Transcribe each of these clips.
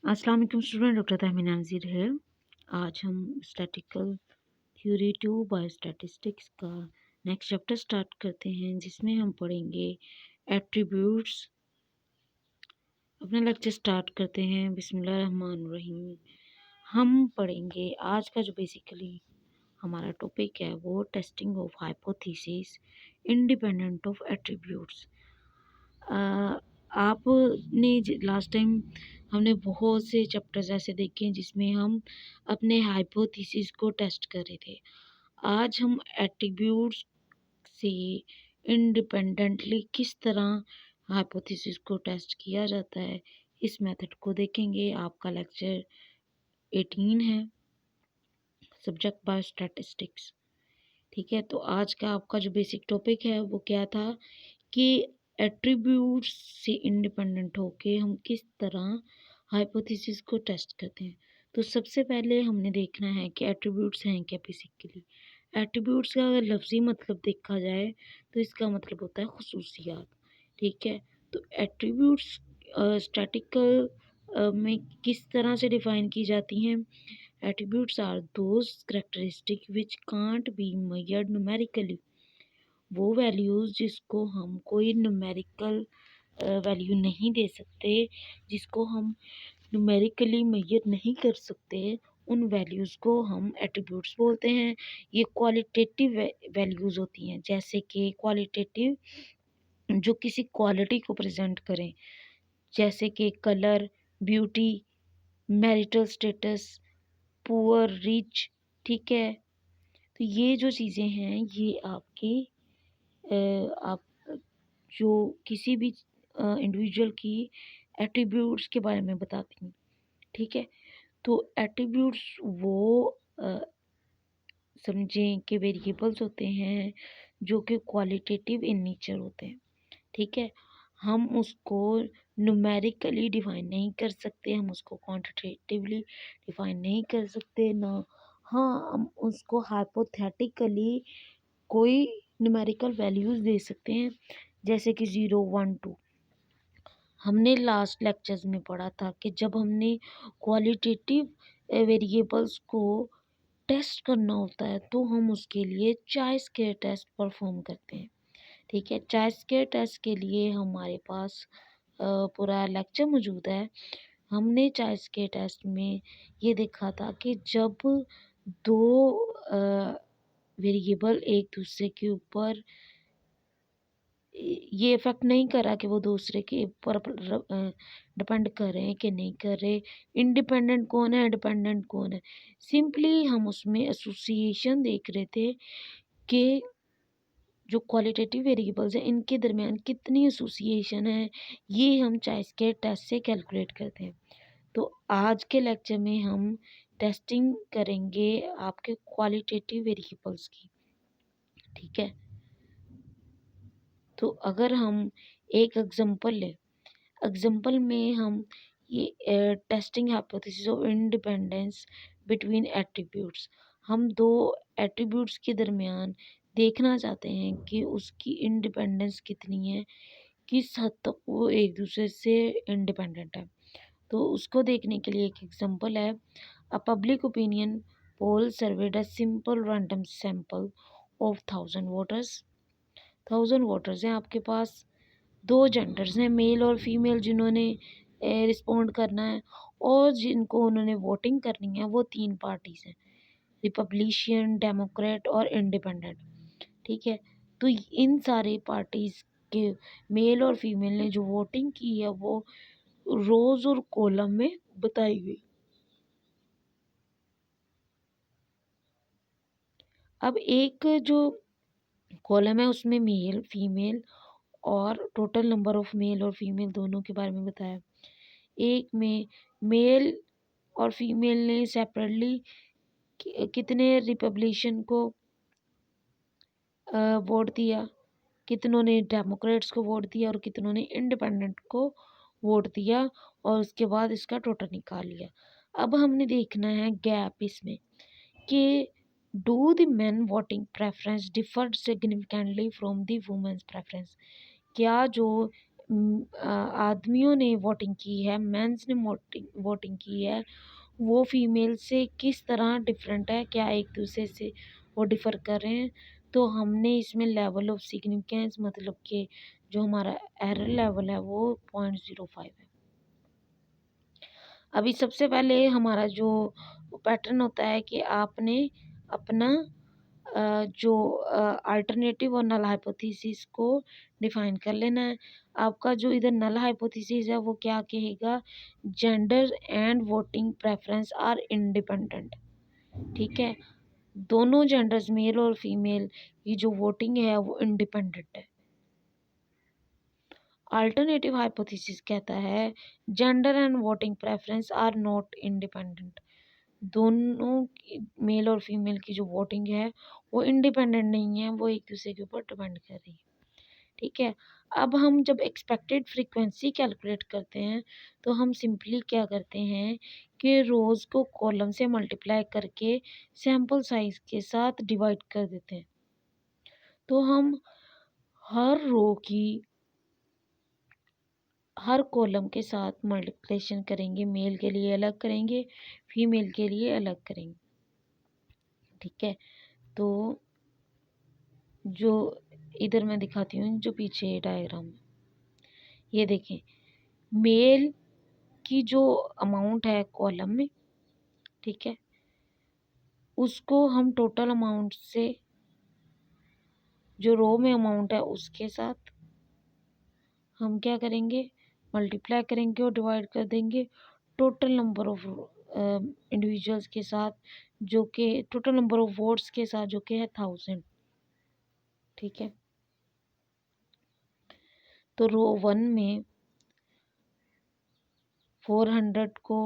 अस्सलाम वालेकुम student, doctor Tahmina नज़ीर है। आज हम स्टैटिकल थ्योरी 2 बाय स्टैटिस्टिक्स का नेक्स्ट चैप्टर स्टार्ट करते हैं, जिसमें हम पढ़ेंगे एट्रीब्यूट्स। अपना लेक्चर स्टार्ट करते हैं। बिस्मिल्लाहिर्रहमानिर्रहीम। हम पढ़ेंगे आज का जो बेसिकली हमारा टॉपिक है वो testing of hypothesis independent of attributes. आपने लास्ट टाइम हमने बहुत से चैप्टर्स ऐसे देखे हैं जिसमें हम अपने हाइपोथेसिस को टेस्ट कर रहे थे। आज हम एट्रीब्यूट्स से इंडिपेंडेंटली किस तरह हाइपोथेसिस को टेस्ट किया जाता है, इस मेथड को देखेंगे। आपका लेक्चर 18 है, सब्जेक्ट बाय स्टैटिस्टिक्स। ठीक है, तो आज का आपका जो बेसिक टॉपिक है वो क्या था कि एट्रीब्यूट्स से इंडिपेंडेंट होके हम किस तरह हाइपोथेसिस को टेस्ट करते हैं। तो सबसे पहले हमने देखना है कि एट्रीब्यूट्स हैं क्या बेसिकली। एट्रीब्यूट्स का अगर लफ्ज़ी मतलब देखा जाए तो इसका मतलब होता है खुसूसियात। ठीक है, तो एट्रीब्यूट्स स्टैटिकल में किस तरह से डिफ़ाइन की जाती हैं। Attributes are those characteristics which can't be measured numerically। वो वैल्यूज़ जिसको हम कोई न्यूमेरिकल वैल्यू नहीं दे सकते, जिसको हम न्यूमेरिकली मेजर नहीं कर सकते, उन वैल्यूज़ को हम एट्रीब्यूट्स बोलते हैं। ये क्वालिटेटिव वैल्यूज़ होती हैं, जैसे कि क्वालिटेटिव जो किसी क्वालिटी को प्रेजेंट करें, जैसे कि colour, beauty, marital status, poor, rich. ठीक है, तो ये जो चीज़ें हैं ये आपकी आप जो किसी भी इंडिविजुअल की एट्रीब्यूट्स के बारे में बताती हैं। ठीक है, तो एट्रीब्यूट्स वो समझें कि वेरिएबल्स होते हैं जो कि क्वालिटेटिव इन नेचर होते हैं। ठीक है, हम उसको न्यूमेरिकली डिफाइन नहीं कर सकते, हम उसको क्वांटिटेटिवली डिफाइन नहीं कर सकते ना। हाँ, हम उसको हाइपोथेटिकली कोई न्यूमेरिकल वैल्यूज़ दे सकते हैं, जैसे कि 0, 1, 2। हमने लास्ट लेक्चर्स में पढ़ा था कि जब हमने क्वालिटेटिव वेरिएबल्स को टेस्ट करना होता है तो हम उसके लिए चाय स्क्वायर टेस्ट परफॉर्म करते हैं। ठीक है, चाय स्क्वायर टेस्ट के लिए हमारे पास पूरा लेक्चर मौजूद है। हमने चाय स्क्वायर टेस्ट में ये देखा था कि जब दो वेरिएबल एक दूसरे के ऊपर ये इफ़ेक्ट नहीं कर रहा कि वो दूसरे के ऊपर डिपेंड कर रहे हैं कि नहीं कर रहे, इंडिपेंडेंट कौन है, डिपेंडेंट कौन है, सिंपली हम उसमें एसोसिएशन देख रहे थे कि जो क्वालिटेटिव वेरिएबल्स हैं इनके दरमियान कितनी एसोसिएशन है, ये हम चॉइस के टेस्ट से कैलकुलेट करते हैं। तो आज के लेक्चर में हम टेस्टिंग करेंगे आपके क्वालिटेटिव वेरिएबल्स की। ठीक है, तो अगर हम एक एग्जांपल लें, एग्जांपल में हम ये testing hypothesis of independence between attributes, हम दो एट्रीब्यूट्स के दरमियान देखना चाहते हैं कि उसकी इंडिपेंडेंस कितनी है, किस हद तक वो एक दूसरे से इंडिपेंडेंट है। तो उसको देखने के लिए एक एग्जांपल है, a public opinion poll served a simple random sample of 1000 voters. 1000 voters हैं आपके पास, दो जेंडर्स हैं, मेल और फीमेल, जिन्होंने रिस्पोंड करना है, और जिनको उन्होंने वोटिंग करनी है वो तीन पार्टीज हैं, रिपब्लिशियन, डेमोक्रेट और इंडिपेंडेंट। ठीक है, तो इन सारे पार्टीज के मेल और फीमेल ने जो वोटिंग की है वो रोज और कॉलम में बताई गई। अब एक जो कॉलम है उसमें मेल, फीमेल और टोटल नंबर ऑफ मेल और फीमेल दोनों के बारे में बताया। एक में मेल और फीमेल ने सेपरेटली कितने रिपब्लिशन को वोट दिया, कितनों ने डेमोक्रेट्स को वोट दिया और कितनों ने इंडिपेंडेंट को वोट दिया, और उसके बाद इसका टोटल निकाल लिया। अब हमने देखना है गैप इसमें कि do the men voting preference differed significantly from the women's preference. क्या जो आदमियों ने वोटिंग की है, मेंस ने वोटिंग की है, वो फीमेल से किस तरह डिफरेंट है, क्या एक दूसरे से वो डिफ़र कर रहे हैं। तो हमने इसमें लेवल ऑफ सिग्निफिकेंस मतलब कि जो हमारा एरर लेवल है वो 0.05 है। अभी सबसे पहले हमारा जो पैटर्न होता है कि आपने अपना जो अल्टरनेटिव और नल हाइपोथेसिस को डिफाइन कर लेना है। आपका जो इधर नल हाइपोथेसिस है वो क्या कहेगा, gender and voting preference are independent. ठीक है, दोनों जेंडर्स मेल और फीमेल की जो वोटिंग है वो इंडिपेंडेंट है। अल्टरनेटिव हाइपोथेसिस कहता है gender and voting preference are not independent. दोनों मेल और फीमेल की जो वोटिंग है वो इंडिपेंडेंट नहीं है, वो एक दूसरे के ऊपर डिपेंड कर रही है। ठीक है, अब हम जब एक्सपेक्टेड फ्रीक्वेंसी कैलकुलेट करते हैं तो हम सिंपली क्या करते हैं कि रोज़ को कॉलम से मल्टीप्लाई करके सैम्पल साइज के साथ डिवाइड कर देते हैं। तो हम हर रो की हर कॉलम के साथ मल्टीप्लिकेशन करेंगे, मेल के लिए अलग करेंगे, फीमेल के लिए अलग करेंगे। ठीक है, तो जो इधर मैं दिखाती हूँ, जो पीछे डायग्राम ये देखें, मेल की जो अमाउंट है कॉलम में, ठीक है, उसको हम टोटल अमाउंट से जो रो में अमाउंट है उसके साथ हम क्या करेंगे, मल्टीप्लाई करेंगे और डिवाइड कर देंगे टोटल नंबर ऑफ इंडिविजुअल्स के साथ, जो कि टोटल नंबर ऑफ वोट्स के साथ, जो कि है 1000। ठीक है, तो रो 1 में 400 को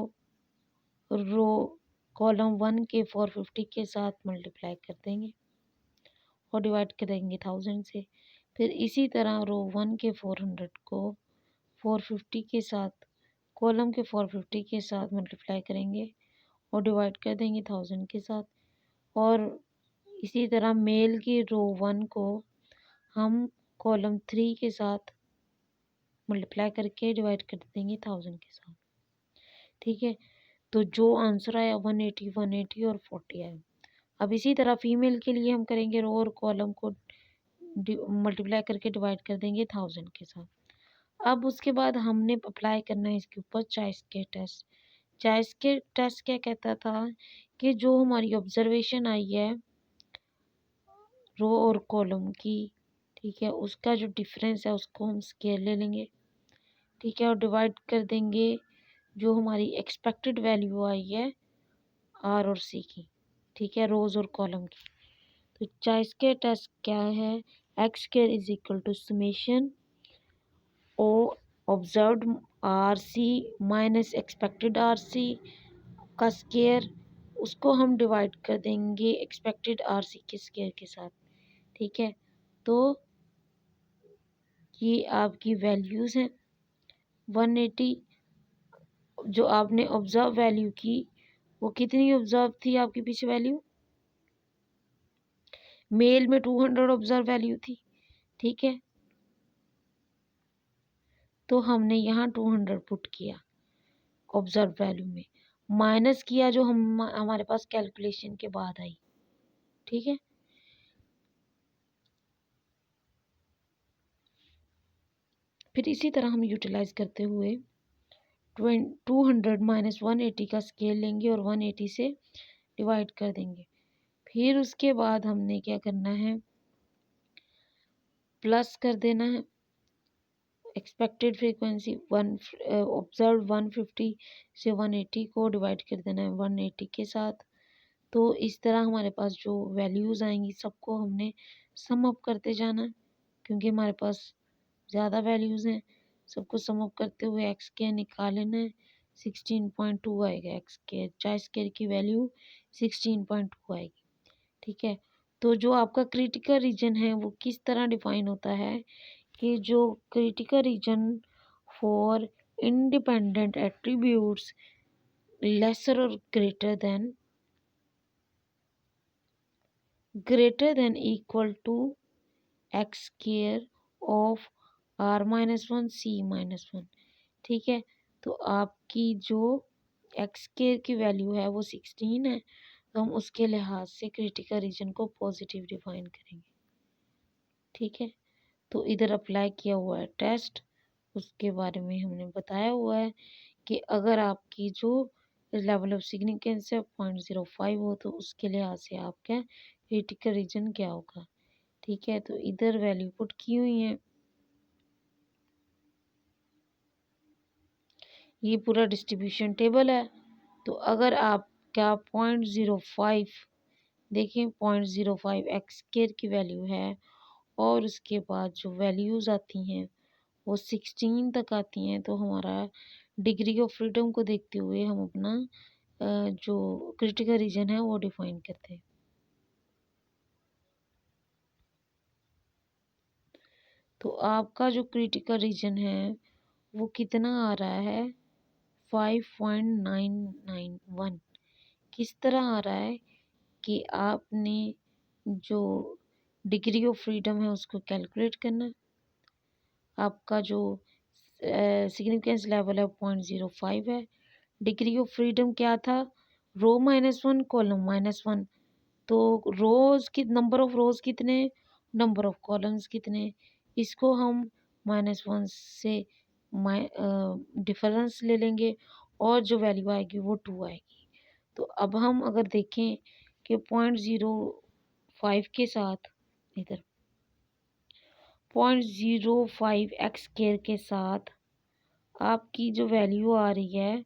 रो कॉलम 1 के 450 के साथ मल्टीप्लाई कर देंगे और डिवाइड कर देंगे 1000 से। फिर इसी तरह रो 1 के 400 को 450 के साथ कॉलम के 450 के साथ मल्टीप्लाई करेंगे और डिवाइड कर देंगे 1000 के साथ। और इसी तरह मेल की रो 1 को हम कॉलम 3 के साथ मल्टीप्लाई करके डिवाइड कर देंगे 1000 के साथ। ठीक है, तो जो आंसर आया 180, 180 और 40 आया। अब इसी तरह फीमेल के लिए हम करेंगे, रो और कॉलम को मल्टीप्लाई करके डिवाइड कर देंगे 1000 के साथ। अब उसके बाद हमने अप्लाई करना है इसके ऊपर चॉइस के टेस्ट। चॉइस के टेस्ट क्या कहता था कि जो हमारी ऑब्जर्वेशन आई है रो और कॉलम की, ठीक है, उसका जो डिफरेंस है उसको हम स्केल ले लेंगे। ठीक है, और डिवाइड कर देंगे जो हमारी एक्सपेक्टेड वैल्यू आई है आर और सी की, ठीक है, रोज और कॉलम की। तो चॉइस के टेस्ट क्या है, X square is equal to summation O observed R C minus expected R C का स्केयर, उसको हम डिवाइड कर देंगे एक्सपेक्टेड आर सी के स्केयर के साथ। ठीक है, तो ये आपकी वैल्यूज़ हैं। 180 जो आपने ऑब्जर्व वैल्यू की वो कितनी ऑब्जर्व थी आपकी पीछे वैल्यू, मेल में 200 ऑब्जर्व वैल्यू थी। ठीक है, तो हमने यहाँ 200 पुट किया ऑब्जर्व वैल्यू में, माइनस किया जो हम हमारे पास कैलकुलेशन के बाद आई। ठीक है, फिर इसी तरह हम यूटिलाइज करते हुए 200 माइनस 180 का स्केल लेंगे और 180 से डिवाइड कर देंगे। फिर उसके बाद हमने क्या करना है, प्लस कर देना है एक्सपेक्टेड फ्रीक्वेंसी ऑब्जर्व 150 से 180 को डिवाइड कर देना है 180 के साथ। तो इस तरह हमारे पास जो वैल्यूज़ आएंगी सबको हमने सम अप करते जाना है, क्योंकि हमारे पास ज़्यादा वैल्यूज़ हैं। सबको सम अप करते हुए एक्स के निकाल लेना है, 16.2 आएगा एक्स के, चाहे स्केयर की वैल्यू 16.2 आएगी। ठीक है, तो जो आपका क्रिटिकल रीजन है वो किस तरह डिफाइन होता है कि जो critical region for independent attributes lesser और greater than equal to x square of R-1 C-1, ठीक है। तो आपकी जो एक्स स्क्वायर की वैल्यू है वो 16 है, तो हम उसके लिहाज से क्रिटिकल रीजन को पॉजिटिव डिफाइन करेंगे, ठीक है। तो इधर अप्लाई किया हुआ है टेस्ट, उसके बारे में हमने बताया हुआ है कि अगर आपकी जो लेवल ऑफ सिग्निफिकेंस है 0.05 हो तो उसके लिहाज से आपका क्रिटिकल रीजन क्या होगा, ठीक है। तो इधर वैल्यू पुट की हुई है, ये पूरा डिस्ट्रीब्यूशन टेबल है। तो अगर आपका 0.05 देखिए 0.05 एक्स स्क्वायर की वैल्यू है और उसके बाद जो वैल्यूज़ आती हैं वो 16 तक आती हैं, तो हमारा डिग्री ऑफ फ्रीडम को देखते हुए हम अपना जो क्रिटिकल रीजन है वो डिफाइन करते हैं। तो आपका जो क्रिटिकल रीजन है वो कितना आ रहा है 5.991। किस तरह आ रहा है कि आपने जो डिग्री ऑफ फ्रीडम है उसको कैलकुलेट करना है। आपका जो सिग्निफिकेंस लेवल है 0.05 है, डिग्री ऑफ फ्रीडम क्या था रो-1 कॉलम -1, तो रोज की नंबर ऑफ रोज कितने, नंबर ऑफ कॉलम्स कितने, इसको हम -1 से डिफरेंस ले लेंगे और जो वैल्यू आएगी वो 2 आएगी। तो अब हम अगर देखें कि 0.05 के साथ इधर 0.05 एक्स स्क्वायर के साथ आपकी जो वैल्यू आ रही है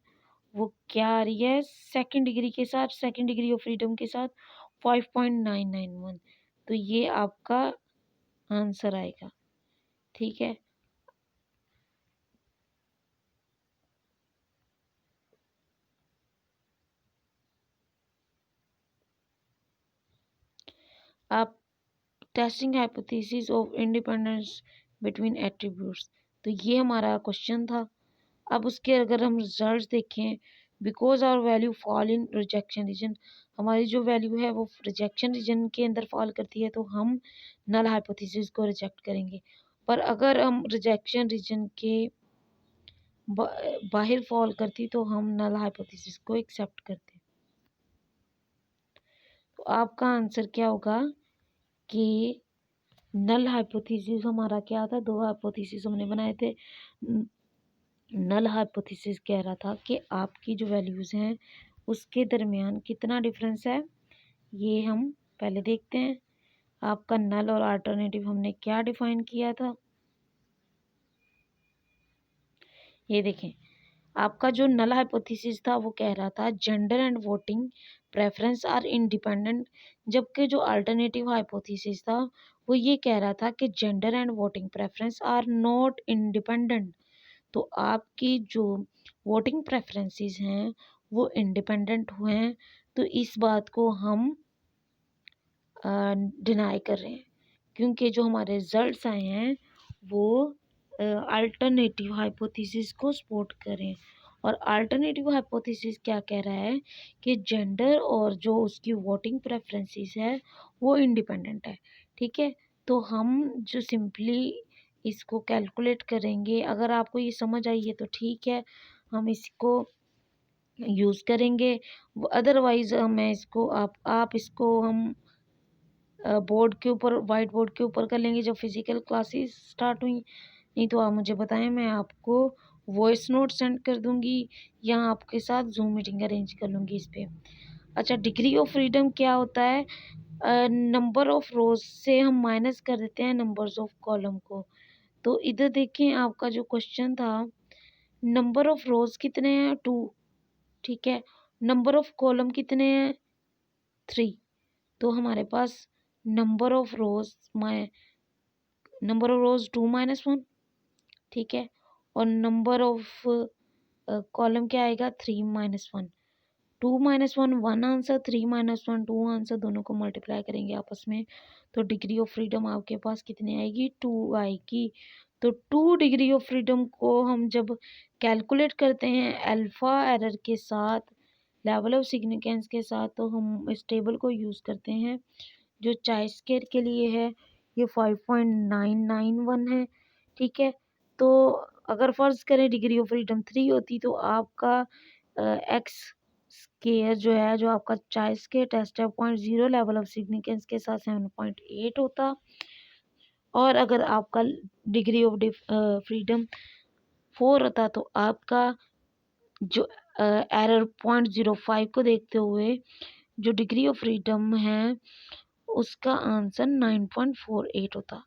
वो क्या आ रही है सेकंड डिग्री के साथ, सेकंड डिग्री ऑफ फ्रीडम के साथ 5.991। तो ये आपका आंसर आएगा, ठीक है। आप testing hypothesis of independence between attributes, तो ये हमारा क्वेश्चन था। अब उसके अगर हम रिजल्ट्स देखें, because our value fall in rejection region, हमारी जो वैल्यू है वो रिजेक्शन रीजन के अंदर फॉल करती है तो हम नल हाइपोथेसिस को रिजेक्ट करेंगे। पर अगर हम रिजेक्शन रीजन के बाहर फॉल करती तो हम नल हाइपोथेसिस को एक्सेप्ट करते। तो आपका आंसर क्या होगा कि नल हाइपोथेसिस हमारा क्या था, दो हाइपोथेसिस हमने बनाए थे। नल हाइपोथेसिस कह रहा था कि आपकी जो वैल्यूज़ हैं उसके दरमियान कितना डिफरेंस है, ये हम पहले देखते हैं। आपका नल और अल्टरनेटिव हमने क्या डिफाइन किया था, ये देखें। आपका जो नल हाइपोथेसिस था वो कह रहा था gender and voting preference are independent, जबकि जो अल्टरनेटिव हाइपोथेसिस था वो ये कह रहा था कि gender and voting preference are not independent. तो आपकी जो वोटिंग प्रेफरेंसेस हैं वो इंडिपेंडेंट हुए हैं, तो इस बात को हम डिनाई कर रहे हैं क्योंकि जो हमारे रिजल्ट्स आए हैं वो अल्टरनेटिव हाइपोथेसिस को सपोर्ट करें। और अल्टरनेटिव हाइपोथेसिस क्या कह रहा है कि जेंडर और जो उसकी वोटिंग प्रेफरेंसेस है वो इंडिपेंडेंट है, ठीक है। तो हम जो सिंपली इसको कैलकुलेट करेंगे, अगर आपको ये समझ आई है तो ठीक है, हम इसको यूज़ करेंगे। अदरवाइज़ मैं इसको आप इसको हम बोर्ड के ऊपर, वाइट बोर्ड के ऊपर कर लेंगे जब फिज़िकल क्लासेस स्टार्ट हुई। नहीं तो आप मुझे बताएं, मैं आपको वॉइस नोट सेंड कर दूंगी या आपके साथ जूम मीटिंग अरेंज कर लूँगी इस पे। अच्छा, डिग्री ऑफ फ्रीडम क्या होता है, नंबर ऑफ रोज से हम माइनस कर देते हैं नंबर्स ऑफ कॉलम को। तो इधर देखें, आपका जो क्वेश्चन था नंबर ऑफ रोज कितने हैं 2, ठीक है। नंबर ऑफ कॉलम कितने हैं 3, तो हमारे पास number of rows number of rows 2-1, ठीक है। और नंबर ऑफ कॉलम क्या आएगा 3-1। 2-1 आंसर, 3-1 2 आंसर, दोनों को मल्टीप्लाई करेंगे आपस में तो डिग्री ऑफ फ्रीडम आपके पास कितनी आएगी 2 आएगी। तो 2 डिग्री ऑफ फ्रीडम को हम जब कैलकुलेट करते हैं अल्फा एरर के साथ, लेवल ऑफ सिग्निफिकेंस के साथ, तो हम इस टेबल को यूज़ करते हैं जो चाई स्क्वायर के लिए है, ये 5.991 है, ठीक है। तो अगर फ़र्ज़ करें डिग्री ऑफ फ्रीडम 3 होती तो आपका एक्स स्क्वायर जो है, जो आपका चाइस स्क्वायर टेस्ट है 0.0 लेवल ऑफ सिग्निफिकेंस के साथ 7.8 होता। और अगर आपका डिग्री ऑफ फ्रीडम 4 होता तो आपका जो एरर 0.05 को देखते हुए जो डिग्री ऑफ फ्रीडम है उसका आंसर 9.48 होता।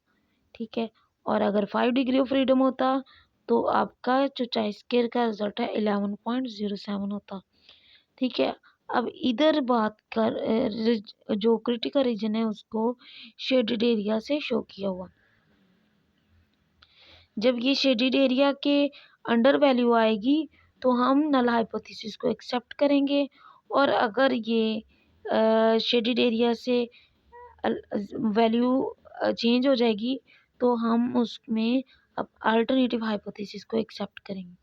ठीक है, और अगर 5 डिग्री ऑफ फ्रीडम होता तो आपका जो चाइस स्क्वायर का रिजल्ट है 11.07 होता। ठीक है, अब इधर बात कर जो क्रिटिकल रीजन है उसको शेडेड एरिया से शो किया हुआ। जब ये शेडेड एरिया के अंडर वैल्यू आएगी तो हम नल हाइपोथेसिस को एक्सेप्ट करेंगे, और अगर ये शेडेड एरिया से वैल्यू चेंज हो जाएगी तो हम उसमें अब अल्टरनेटिव हाइपोथेसिस को एक्सेप्ट करेंगे।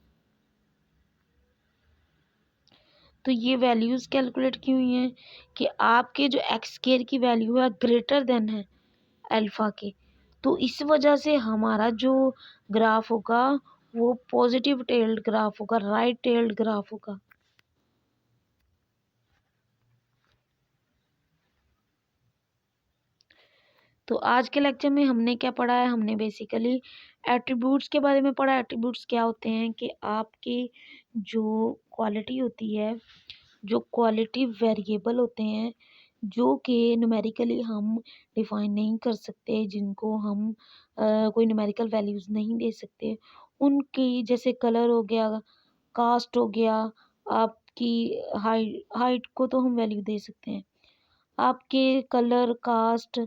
तो ये वैल्यूज़ कैलकुलेट की हुई हैं कि आपके जो एक्स स्क्वायर की वैल्यू है ग्रेटर देन है अल्फ़ा के, तो इस वजह से हमारा जो ग्राफ होगा वो पॉजिटिव टेल्ड ग्राफ होगा, राइट टेल्ड ग्राफ होगा। तो आज के लेक्चर में हमने क्या पढ़ा है, हमने बेसिकली एट्रीब्यूट्स के बारे में पढ़ा। एट्रीब्यूट्स क्या होते हैं कि आपकी जो क्वालिटी होती है, जो क्वालिटी वेरिएबल होते हैं जो कि न्यूमेरिकली हम डिफाइन नहीं कर सकते, जिनको हम कोई न्यूमेरिकल वैल्यूज़ नहीं दे सकते, उनकी जैसे कलर हो गया, कास्ट हो गया, आपकी हाइट को तो हम वैल्यू दे सकते हैं, आपके कलर, कास्ट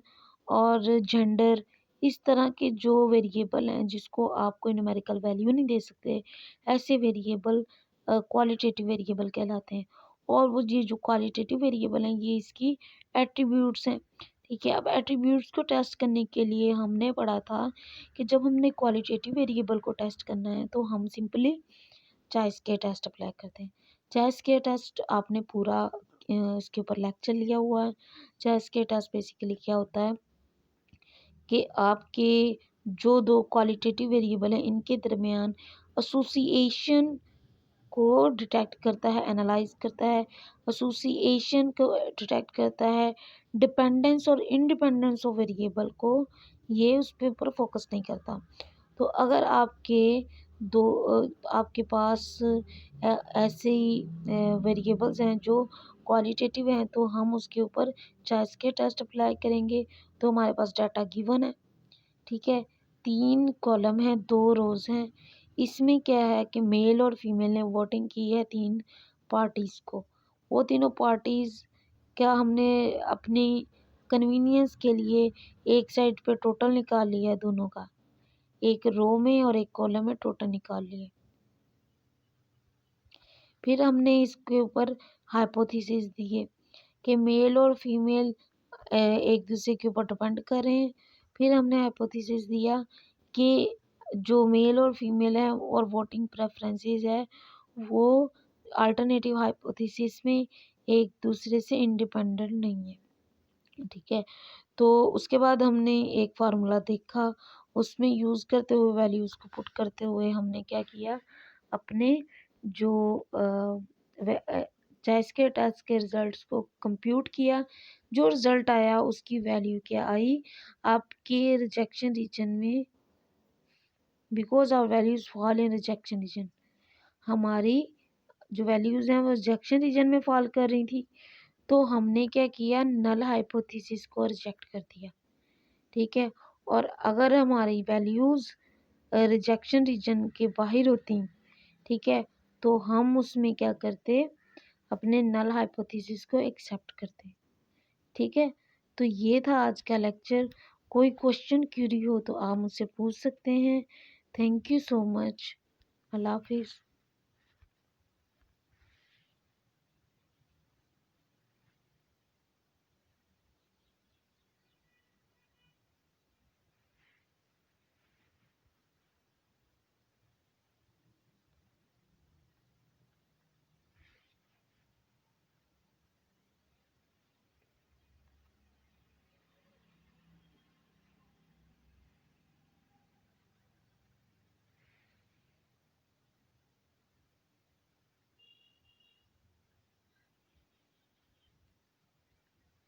और जेंडर, इस तरह के जो वेरिएबल हैं जिसको आप कोई न्यूमेरिकल वैल्यू नहीं दे सकते, ऐसे वेरिएबल क्वालिटेटिव वेरिएबल कहलाते हैं। और वो ये जो क्वालिटेटिव वेरिएबल हैं ये इसकी एट्रीब्यूट्स हैं। ठीक है, अब एट्रीब्यूट्स को टेस्ट करने के लिए हमने पढ़ा था कि जब हमने क्वालिटेटिव वेरिएबल को टेस्ट करना है तो हम सिंपली चॉइस के टेस्ट अप्लाई करते हैं। चॉइस के टेस्ट आपने पूरा इसके ऊपर लेक्चर लिया हुआ है। चॉइस के टेस्ट बेसिकली क्या होता है कि आपके जो दो क्वालिटेटिव वेरिएबल हैं इनके दरमियान एसोसिएशन को डिटेक्ट करता है, एनालाइज करता है, एसोसिएशन को डिटेक्ट करता है, डिपेंडेंस और इंडिपेंडेंस ऑफ वेरिएबल को ये उस पे ऊपर फोकस नहीं करता। तो अगर आपके पास ऐसे वेरिएबल्स हैं जो क्वालिटेटिव हैं तो हम उसके ऊपर चॉइस के टेस्ट अप्लाई करेंगे। तो हमारे पास डाटा गिवन है, ठीक है, 3 कॉलम है, 2 रोज़ हैं। इसमें क्या है कि मेल और फीमेल ने वोटिंग की है 3 पार्टीज़ को। वो तीनों पार्टीज़ क्या हमने अपनी कन्वीनियंस के लिए एक साइड पे टोटल निकाल लिया है दोनों का, एक रो में और एक कॉलम में टोटल निकाल लिए। फिर हमने इसके ऊपर हाइपोथेसिस दिए कि मेल और फीमेल एक दूसरे के ऊपर डिपेंड कर रहे हैं। फिर हमने हाइपोथेसिस दिया कि जो मेल और फीमेल है और वोटिंग प्रेफरेंसेस है वो अल्टरनेटिव हाइपोथेसिस में एक दूसरे से इंडिपेंडेंट नहीं है। ठीक है, तो उसके बाद हमने एक फार्मूला देखा, उसमें यूज़ करते हुए वैल्यूज़ को पुट करते हुए हमने क्या किया, अपने जो चॉइस के टेस्ट के रिजल्ट्स को कंप्यूट किया। जो रिजल्ट आया उसकी वैल्यू क्या आई, आपके रिजेक्शन रीजन में, because our values fall in rejection region, हमारी जो वैल्यूज़ हैं वो रिजेक्शन रीजन में फॉल कर रही थी। तो हमने क्या किया, नल हाइपोथेसिस को रिजेक्ट कर दिया। ठीक है, और अगर हमारी वैल्यूज़ रिजेक्शन रीजन के बाहर होती, ठीक है, तो हम उसमें क्या करते, अपने नल हाइपोथेसिस को एक्सेप्ट करते। ठीक है, तो ये था आज का लेक्चर। कोई क्वेश्चन क्यूरी हो तो आप मुझसे पूछ सकते हैं। Thank you so much. अल्लाह हाफिज़।